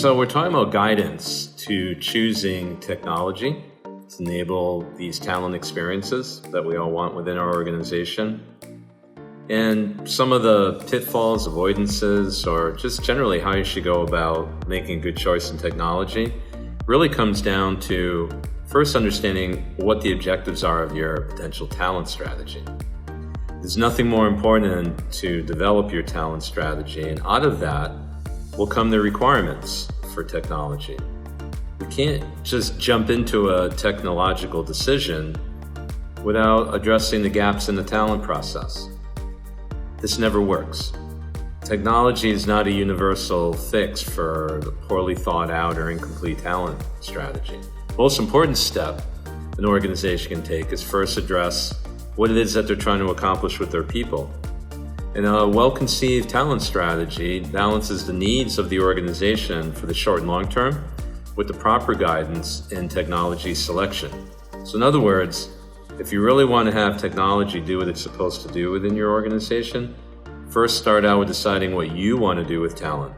So we're talking about guidance to choosing technology to enable these talent experiences that we all want within our organization. And some of the pitfalls, avoidances, or just generally how you should go about making a good choice in technology really comes down to first understanding what the objectives are of your potential talent strategy. There's nothing more important than to develop your talent strategy, and out of that will come the requirements for technology. You can't just jump into a technological decision without addressing the gaps in the talent process. This never works. Technology is not a universal fix for the poorly thought out or incomplete talent strategy. The most important step an organization can take is first address what it is that they're trying to accomplish with their people. And a well-conceived talent strategy balances the needs of the organization for the short and long term with the proper guidance in technology selection. So in other words, if you really want to have technology do what it's supposed to do within your organization, first start out with deciding what you want to do with talent.